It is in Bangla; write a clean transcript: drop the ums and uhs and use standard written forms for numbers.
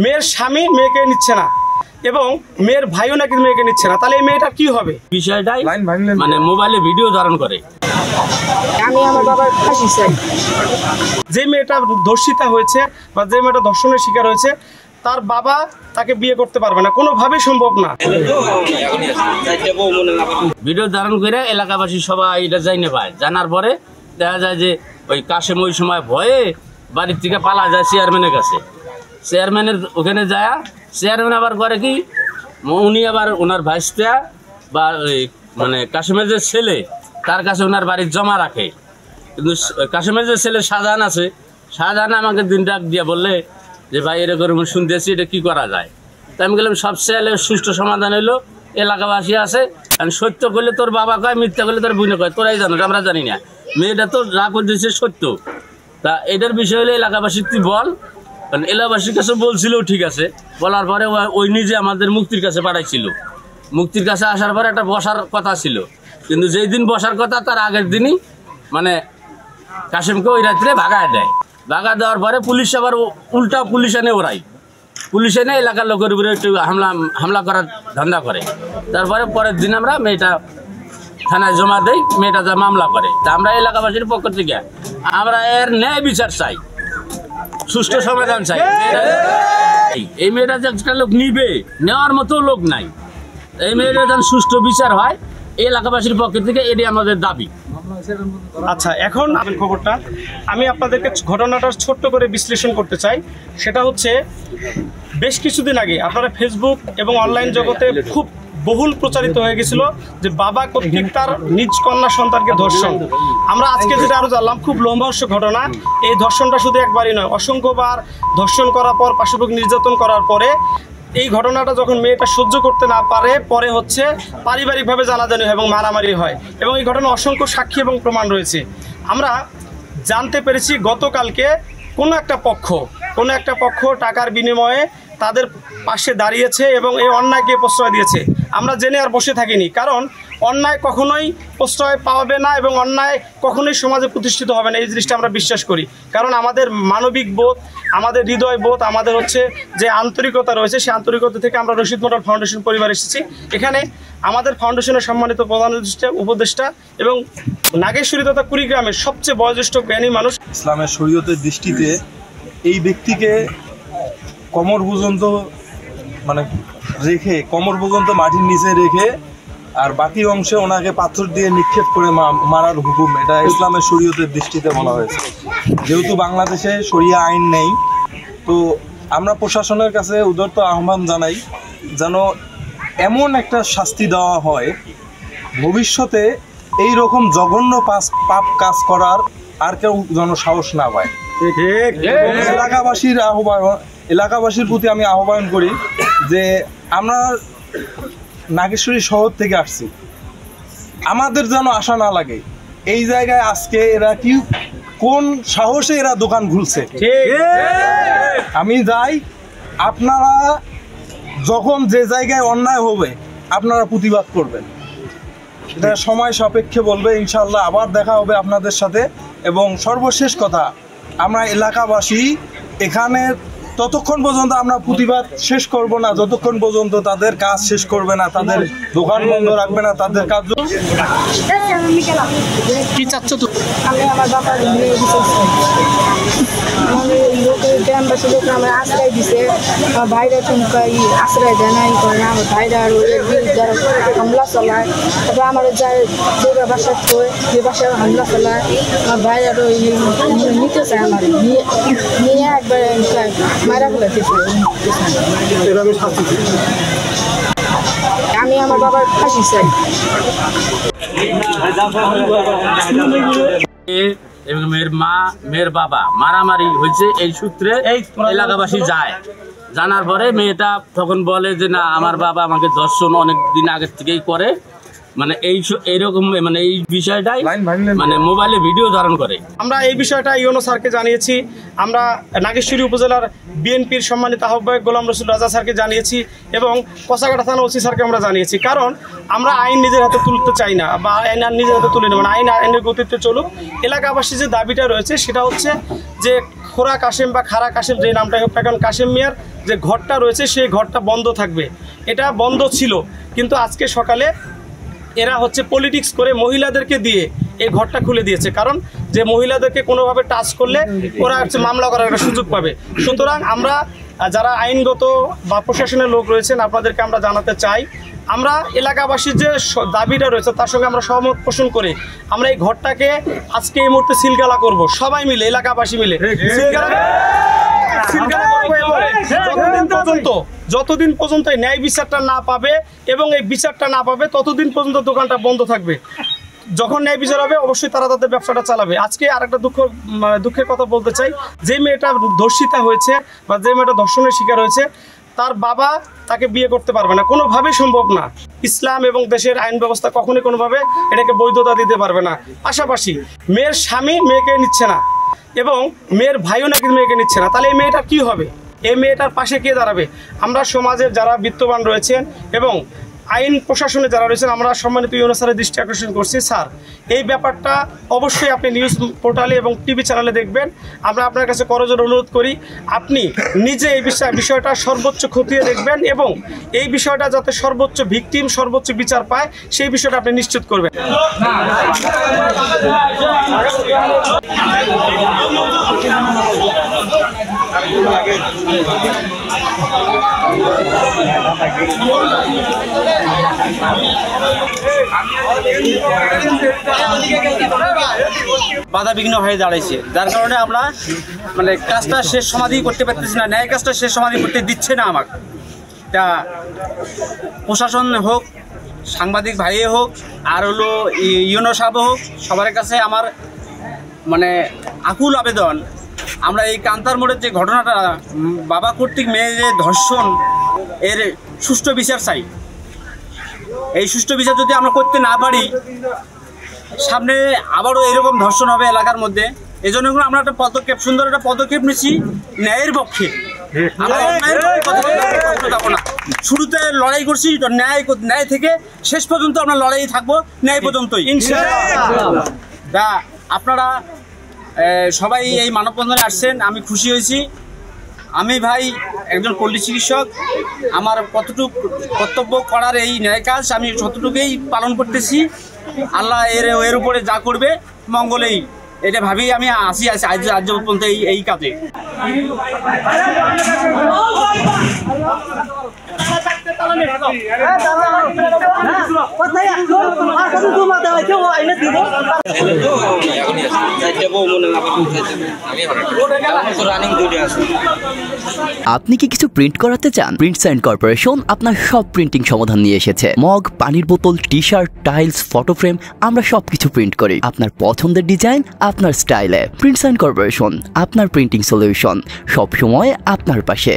মেয়ের স্বামী মেয়েকে নিচ্ছে না এবং মেয়ের ভাইও নাকি মেয়েকে নিচ্ছে না, তাহলে এই মেয়েটার কি হবে? বিষয়টাই মানে মোবাইলে ভিডিও ধারণ করে। আমি আমার বাবার ফাঁসি চাই। যে মেয়েটা ধর্ষিতা হয়েছে বা যে মেয়েটা ধর্ষণের শিকার হয়েছে তার বাবা তাকে বিয়ে করতে পারবে না, কোনোভাবেই সম্ভব না। ভিডিও ধারণ করে এলাকাবাসী সবাই এটা জানে পায়। জানার পরে দেখা যায় যে ওই কাশেম ওই সময় ভয়ে বাড়ির থেকে পালা যায় চেয়ারম্যানের কাছে। চেয়ারম্যানের ওখানে যায়, চেয়ারম্যান আবার করে কি উনি আবার ওনার ভাইসটা বা মানে কাশেমের যে ছেলে তার কাছে ওনার বাড়ির জমা রাখে। কিন্তু কাশেমের যে ছেলে শাহজাহান আছে, শাহজাহান আমাকে দিন ডাক দিয়ে বললে যে ভাই এরকম শুনতেছি, এটা কী করা যায়? তাই আমি বললাম সব ছেলে সুষ্ঠু সমাধান হইলো, এলাকাবাসী আছে, কারণ সত্য করলে তোর বাবা কয়, মিথ্যা করলে তোর বোনে কয়, তোরাই জানো, আমরা জানি না। মেয়েটা তো যা করতেছে সত্য। তা এটার বিষয় হলে এলাকাবাসী তুই বল, কারণ এলাকাবাসীর কাছে বলছিল ঠিক আছে। বলার পরে ওই নিজে আমাদের মুক্তির কাছে পাঠাইছিল। মুক্তির কাছে আসার পরে একটা বসার কথা ছিল, কিন্তু যেই দিন বসার কথা তার আগের দিনই মানে কাশেমকে ওই রাত্রে ভাগায় দেয়। ভাগা দেওয়ার পরে পুলিশ আবার উল্টা পুলিশ এনে ওরাই, পুলিশ এনে এলাকার লোকের উপরে একটু হামলা করার ধান্দা করে। তারপরে পরের দিন আমরা মেয়েটা থানায় জমা দেই, মেয়েটা যা মামলা করে। তা আমরা এলাকাবাসীর পক্ষ থেকে আমরা এর ন্যায় বিচার চাই, সুষ্ঠু সমাধান চাই। এই মেয়েটা যে একটা লোক নিবে, নেওয়ার মতো লোক নাই। এই মেয়েটা যেন সুষ্ঠু বিচার হয় এলাকাবাসীর পক্ষ থেকে, এটি আমাদের দাবি। আচ্ছা, এখন খবরটা আমি আপনাদেরকে ঘটনাটা ছোট্ট করে বিশ্লেষণ করতে চাই। সেটা হচ্ছে বেশ কিছুদিন আগে আপনারা ফেসবুক এবং অনলাইন জগতে খুব বহুল প্রচারিত হয়ে গেছিল যে বাবা কর্তৃক তার নিজ কন্যা সন্তানকে ধর্ষণ। আমরা আজকে যেটা আরো জানলাম খুব লোমহর্ষক ঘটনা। এই ধর্ষণটা শুধু একবারই নয়, অসংখ্যবার ধর্ষণ করার পর, পাশবিক নির্যাতন করার পরে এই ঘটনাটা যখন মেয়েটা সহ্য করতে না পারে, পরে হচ্ছে পারিবারিকভাবে জানাজানি হয় এবং মারামারি হয়, এবং এই ঘটনা অসংখ্য সাক্ষী এবং প্রমাণ রয়েছে। আমরা জানতে পেরেছি গতকালকে কোনো একটা পক্ষ টাকার বিনিময়ে তাদের পাশে দাঁড়িয়েছে এবং এই অন্যায়কে প্রশ্রয় দিয়েছে। আমরা জেনে আর বসে থাকিনি, কারণ অন্যায় কখনোই প্রশ্রয় পাবে না এবং অন্যায় কখনোই সমাজে প্রতিষ্ঠিত হবে না, এই জিনিসটা আমরা বিশ্বাস করি। কারণ আমাদের মানবিক বোধ, আমাদের হৃদয় বোধ, আমাদের হচ্ছে যে আন্তরিকতা রয়েছে, সেই আন্তরিকতা থেকে আমরা রশিদ মন্ডল ফাউন্ডেশন পরিবার এসেছি। এখানে আমাদের ফাউন্ডেশনের সম্মানিত প্রধান উপদেষ্টা এবং নাগেশ্বরী তথা কুড়িগ্রামের সবচেয়ে বয়োজ্যেষ্ঠ জ্ঞানী মানুষ। ইসলামের শরীয়তের দৃষ্টিতে এই ব্যক্তিকে কোমর পর্যন্ত রেখে, কোমর পর্যন্ত মাটির নিচে রেখে আর বাকি অংশে ওনাকে পাথর দিয়ে নিক্ষেপ করে মারার হুকুম, এটা ইসলামের শরীয়তের দৃষ্টিতে বলা হয়েছে। যেহেতু বাংলাদেশে শরিয়া আইন নেই, তো আমরা প্রশাসনের কাছে উদারত আহ্বান জানাই যেন এমন একটা শাস্তি দেওয়া হয় ভবিষ্যতে এই রকম জঘন্য পাপ কাজ করার আর কেউ যেন সাহস না পায়। এলাকাবাসীর প্রতি আমি আহ্বান করি যে আমরা নাগেশ্বরী শহর থেকে আসছি, আমাদের যেন আশা না লাগে এই জায়গায় আজকে এরা কি কোন সাহসে এরা দোকান খুলছে। আমি যাই, আপনারা যখন যে জায়গায় অন্যায় হবে আপনারা প্রতিবাদ করবেন, এটা সময় সাপেক্ষে বলবে। ইনশাল্লাহ আবার দেখা হবে আপনাদের সাথে। এবং সর্বশেষ কথা, আমরা এলাকাবাসী এখানে ততক্ষণ পর্যন্ত আমরা প্রতিবাদ শেষ করব না যতক্ষণ পর্যন্ত তাদের কাজ শেষ করবে না, তাদের দোকান বন্ধ রাখবে না, তাদের কাজ। কি চাচ্ছ তো? আমি আমার বাবার বিয়ে দিতে গ্রামবাসী লোক আমার আশ্রয় দিছে, আমার ভাইরা টুমকাই আশ্রয় দেয় না, করে না। আমার ভাইরা যারা হামলা চালায়, তারপর আমার যে বাসায় থয় যে বাসায় হামলা চালায়, আমার ভাইরারও নিতে চায়, আমার নিয়ে একবার মারা ফেলাতে চায়। আমি আমার বাবার ফাঁসি চাই। এবং মেয়ের বাবা মারামারি হয়েছে, এই সূত্রে এলাকাবাসী যায়। জানার পরে মেয়েটা তখন বলে যে না, আমার বাবা আমাকে ধর্ষণ অনেক দিন আগের থেকেই করে, মানে এইরকম মানে এই বিষয়টাই মানে মোবাইলে ভিডিও ধারণ করে। আমরা এই বিষয়টা ইউনো স্যারকে জানিয়েছি, আমরা নাগেশ্বরী উপজেলার বিএনপির সম্মানিত আহ্বায়ক গোলাম রসুল রাজা স্যারকে জানিয়েছি এবং কষাকাটা থানা ওসি স্যারকে আমরা জানিয়েছি। কারণ আমরা আইন নিজের হাতে তুলতে চাই না বা আইন নিজের হাতে তুলে নেব না, আইনের গতিতে চলুক। এলাকাবাসী যে দাবিটা রয়েছে সেটা হচ্ছে যে খোরা কাশেম বা খারা কাশেম যে নামটাই হোক না কারণ কাশেম মিয়ার যে ঘরটা রয়েছে সেই ঘরটা বন্ধ থাকবে। এটা বন্ধ ছিল, কিন্তু আজকে সকালে এরা হচ্ছে পলিটিক্স করে মহিলাদেরকে দিয়ে এই ঘরটা খুলে দিয়েছে, কারণ যে মহিলাদেরকে কোনোভাবে টাচ করলে ওরা হচ্ছে মামলা করার একটা সুযোগ পাবে। সুতরাং আমরা যারা আইনগত বা প্রশাসনের লোক রয়েছেন আপনাদেরকে আমরা জানাতে চাই, আমরা এলাকাবাসীর যে দাবিটা রয়েছে তার সঙ্গে আমরা সহমত পোষণ করে আমরা এই ঘরটাকে আজকে এই মুহূর্তে সিলগালা করব, সবাই মিলে এলাকাবাসী মিলে যতদিন পর্যন্ত এই ন্যায় বিচারটা না পাবে এবং এই বিচারটা না পাবে ততদিন পর্যন্ত দোকানটা বন্ধ থাকবে। যখন ন্যায় বিচার হবে অবশ্যই তারা তাদের ব্যবসাটা চালাবে। আজকে আর একটা দুঃখের কথা বলতে চাই, যে মেয়েটা ধর্ষিতা হয়েছে বা যে মেয়েটা ধর্ষণের শিকার হয়েছে তার বাবা তাকে বিয়ে করতে পারবে না, কোনোভাবেই সম্ভব না। ইসলাম এবং দেশের আইন ব্যবস্থা কখনোই কোনোভাবে এটাকে বৈধতা দিতে পারবে না। পাশাপাশি মেয়ের স্বামী মেয়েকে নিচ্ছে না এবং মেয়ের ভাইও নাকি মেয়েকে নিচ্ছে না, তাহলে এই মেয়েটার কী হবে? এই মেয়েটার পাশে কে দাঁড়াবে? আমরা সমাজের যারা বিত্তবান রয়েছেন এবং আইন প্রশাসনে যারা রয়েছেন আমরা সম্মানিত ইউনুস স্যারের দৃষ্টি আকর্ষণ করছি, স্যার এই ব্যাপারটা অবশ্যই আপনি নিউজ পোর্টালে এবং টিভি চ্যানেলে দেখবেন। আমরা আপনার কাছে করজোড়ে অনুরোধ করি আপনি নিজে এই বিষয়টা সর্বোচ্চ খতিয়ে দেখবেন এবং এই বিষয়টা যাতে সর্বোচ্চ ভিকটিম সর্বোচ্চ বিচার পায় সেই বিষয়টা আপনি নিশ্চিত করবেন। বাধা বিঘ্ন হয়ে দাঁড়াইছে, যার কারণে আমরা মানে কাজটা শেষ সমাধি করতে পারতেছি না, ন্যায় কাজটা শেষ সমাধি করতে দিচ্ছে না আমাকে। তা প্রশাসন হোক, সাংবাদিক ভাই হোক, আর হলো ইউনো সাহেব হোক, সবার কাছে আমার মানে আকুল আবেদন, আমরা এই কান্তার মোড়ের যে ঘটনাটা বাবা কর্তৃক মেয়ে যে ধর্ষণ, এর সুষ্ঠু বিচার চাই। এই সুষ্ঠু বিচার যদি আমরা করতে না পারি সামনে আবারও এরকম ধর্ষণ হবে এলাকার মধ্যে। এই জন্য আমরা একটা পদক্ষেপ, সুন্দর একটা পদক্ষেপ নিচ্ছি ন্যায়ের পক্ষে। আমরা অন্যায়ের পক্ষে যাবো না। শুরুতে লড়াই করছি ন্যায় থেকে শেষ পর্যন্ত আমরা লড়াই থাকবো ন্যায় পর্যন্তই। তা আপনারা সবাই এই মানববন্ধনে আসছেন, আমি খুশি হয়েছি। আমি ভাই একজন পল্লী চিকিৎসক, আমার কতটুকু কর্তব্য করার এই ন্যায় কাজ আমি ততটুকুই পালন করতেছি। আল্লাহ এর উপরে যা করবে মঙ্গলেই, এটা ভাবেই আমি আজ পর্যন্ত এই কাজে। আপনি কি কিছু প্রিন্ট করাতে চান? প্রিন্টস এন্ড কর্পোরেশন আপনার সব প্রিন্টিং সমাধান নিয়ে এসেছে। মগ, পানির বোতল, T shirt, tiles, photo frame, আমরা সবকিছু প্রিন্ট করি আপনার পছন্দের ডিজাইন, আপনার স্টাইলে। প্রিন্টস এন্ড কর্পোরেশন, আপনার প্রিন্টিং সলিউশন, সব সময় আপনার পাশে।